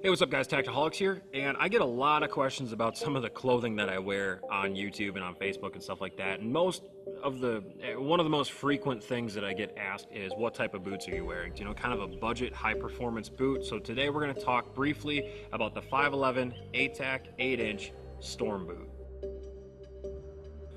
Hey, what's up guys, Tactiholics here, and I get a lot of questions about some of the clothing that I wear on YouTube and on Facebook and stuff like that, and one of the most frequent things that I get asked is what type of boots are you wearing? You know, kind of a budget high performance boot. So today we're going to talk briefly about the 511 ATAC 8-inch Storm boot.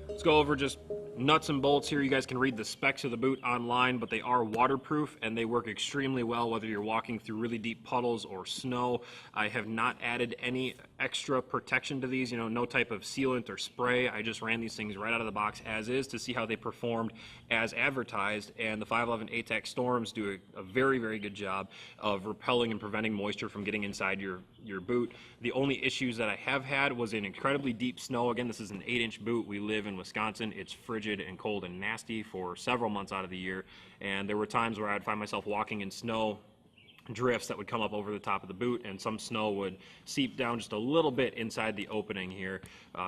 Let's go over just nuts and bolts here. You guys can read the specs of the boot online, but they are waterproof and they work extremely well whether you're walking through really deep puddles or snow. I have not added any extra protection to these, no type of sealant or spray. I just ran these things right out of the box as is to see how they performed as advertised, and the 511 ATAC Storms do a very, very good job of repelling and preventing moisture from getting inside your boot. The only issues that I have had was in incredibly deep snow. Again, this is an 8-inch boot. We live in Wisconsin. It's frigid and cold and nasty for several months out of the year, and there were times where I'd find myself walking in snow drifts that would come up over the top of the boot, and some snow would seep down just a little bit inside the opening here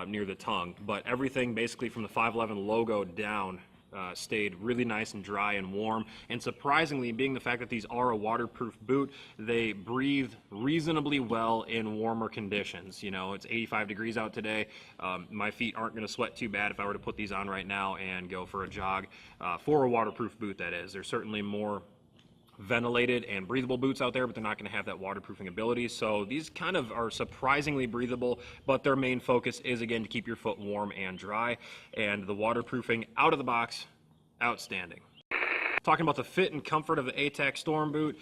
near the tongue. But everything basically from the 511 logo down stayed really nice and dry and warm, and surprisingly, being the fact that these are a waterproof boot, they breathe reasonably well in warmer conditions. It's 85 degrees out today. My feet aren't going to sweat too bad if I were to put these on right now and go for a jog for a waterproof boot, that is. There's certainly more ventilated and breathable boots out there, but they're not going to have that waterproofing ability. So these kind of are surprisingly breathable, but their main focus is, again, to keep your foot warm and dry, and the waterproofing out of the box, outstanding. Talking about the fit and comfort of the ATAC Storm boot,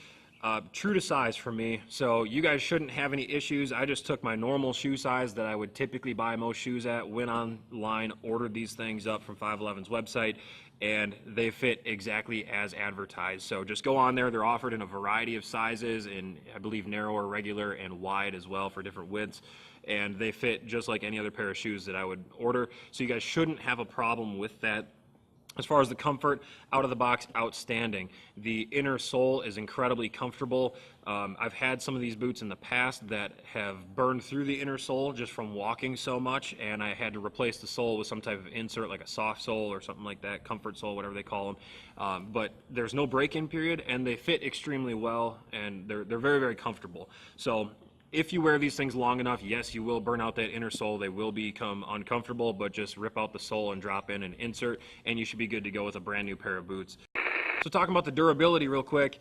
true to size for me, so you guys shouldn't have any issues. I just took my normal shoe size that I would typically buy most shoes at, went online, ordered these things up from 511's website, and they fit exactly as advertised. So just go on there. They're offered in a variety of sizes, in I believe narrower, regular, and wide as well for different widths, and they fit just like any other pair of shoes that I would order, so you guys shouldn't have a problem with that. As far as the comfort, out of the box, outstanding. The inner sole is incredibly comfortable. I've had some of these boots in the past that have burned through the inner sole just from walking so much, and I had to replace the sole with some type of insert, like a soft sole or something like that, comfort sole, whatever they call them. But there's no break-in period, and they fit extremely well, and they're very, very comfortable. So if you wear these things long enough, yes, you will burn out that inner sole. They will become uncomfortable, but just rip out the sole and drop in an insert, and you should be good to go with a brand new pair of boots. So talking about the durability real quick,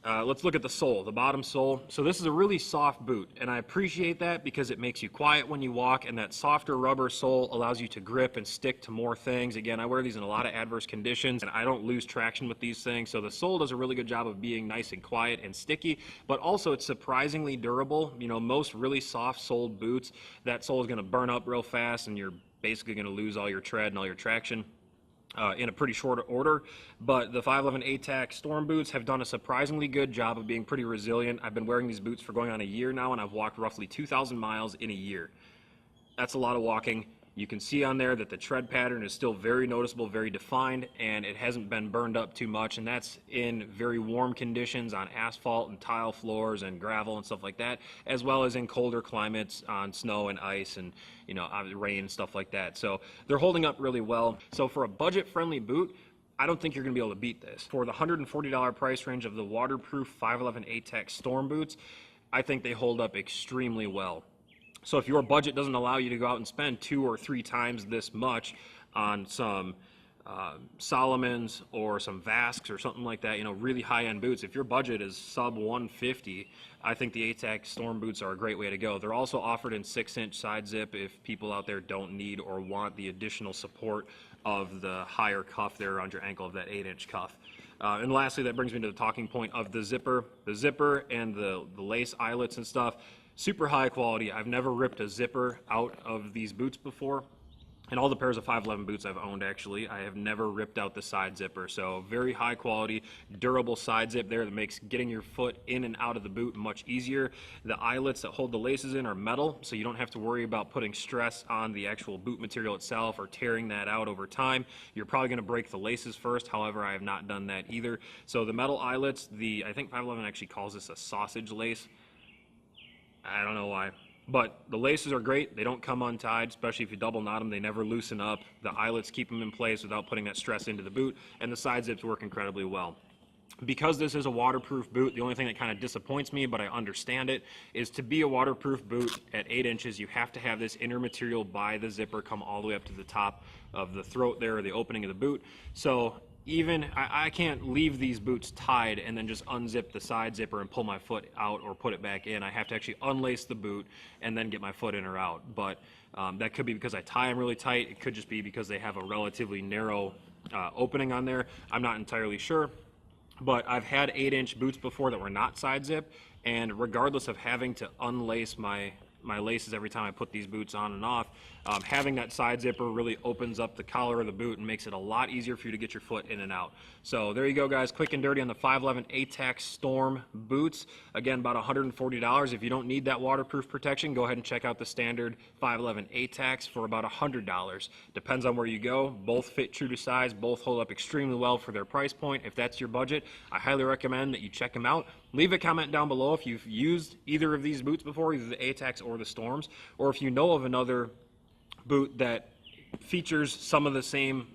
let's look at the sole, the bottom sole. So this is a really soft boot, and I appreciate that because it makes you quiet when you walk, and that softer rubber sole allows you to grip and stick to more things. Again, I wear these in a lot of adverse conditions, and I don't lose traction with these things, so the sole does a really good job of being nice and quiet and sticky, but also it's surprisingly durable. Most really soft-soled boots, that sole is going to burn up real fast, and you're basically going to lose all your tread and all your traction in a pretty short order. But the 511 ATAC Storm boots have done a surprisingly good job of being pretty resilient. I've been wearing these boots for going on a year now, and I've walked roughly 2,000 miles in a year. That's a lot of walking. You can see on there that the tread pattern is still very noticeable, very defined, and it hasn't been burned up too much, and that's in very warm conditions on asphalt and tile floors and gravel and stuff like that, as well as in colder climates on snow and ice and rain and stuff like that. So they're holding up really well. So for a budget-friendly boot, I don't think you're going to be able to beat this. For the $140 price range of the waterproof 511 ATAC Storm boots, I think they hold up extremely well. So if your budget doesn't allow you to go out and spend 2 or 3 times this much on some Solomons or some Vasks or something like that, really high-end boots, if your budget is sub 150, I think the ATAC Storm boots are a great way to go. They're also offered in 6-inch side zip if people out there don't need or want the additional support of the higher cuff there around your ankle of that 8-inch cuff. And lastly, that brings me to the talking point of the zipper. The zipper and the lace eyelets and stuff, super high quality. I've never ripped a zipper out of these boots before. And all the pairs of 511 boots I've owned, actually, I have never ripped out the side zipper. So very high quality, durable side zip there that makes getting your foot in and out of the boot much easier. The eyelets that hold the laces in are metal, so you don't have to worry about putting stress on the actual boot material itself or tearing that out over time. You're probably going to break the laces first. However, I have not done that either. So the metal eyelets, I think 511 actually calls this a sausage lace. I don't know why. But the laces are great. They don't come untied, especially if you double knot them. They never loosen up. The eyelets keep them in place without putting that stress into the boot, and the side zips work incredibly well. because this is a waterproof boot, the only thing that kind of disappoints me, but I understand it, is to be a waterproof boot at 8 inches, you have to have this inner material by the zipper come all the way up to the top of the throat there, or the opening of the boot. So even I can't leave these boots tied and then just unzip the side zipper and pull my foot out or put it back in. I have to actually unlace the boot and then get my foot in or out. But that could be because I tie them really tight. It could just be because they have a relatively narrow opening on there. I'm not entirely sure. But I've had 8-inch boots before that were not side zip, and regardless of having to unlace my laces every time I put these boots on and off, having that side zipper really opens up the collar of the boot and makes it a lot easier for you to get your foot in and out. So there you go, guys, quick and dirty on the 511 ATAC Storm boots. Again, about $140. If you don't need that waterproof protection, go ahead and check out the standard 511 ATACs for about $100. Depends on where you go. Both fit true to size, both hold up extremely well for their price point. If that's your budget, I highly recommend that you check them out. Leave a comment down below if you've used either of these boots before, either the ATACs or the Storms, or if you know of another boot that features some of the same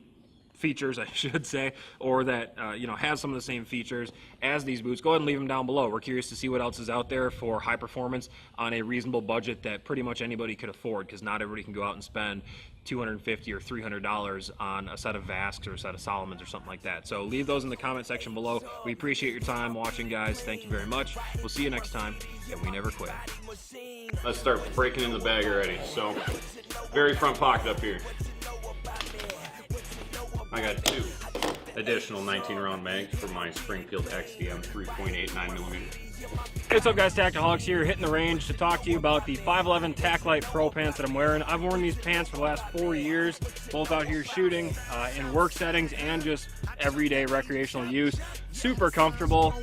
features, I should say, or that has some of the same features as these boots. Go ahead and leave them down below. We're curious to see what else is out there for high performance on a reasonable budget that pretty much anybody could afford, because not everybody can go out and spend $250 or $300 on a set of Vasks or a set of Solomons or something like that. So leave those in the comment section below. We appreciate your time watching, guys. Thank you very much. We'll see you next time, and we never quit. Let's start breaking in the bag already. So, very front pocket up here. I got 2 additional 19-round mags for my Springfield XDM 3.89mm. Hey, what's up, guys? Tactiholics here, hitting the range to talk to you about the 511 Tac Lite Pro Pants that I'm wearing. I've worn these pants for the last 4 years, both out here shooting, in work settings, and just everyday recreational use. Super comfortable.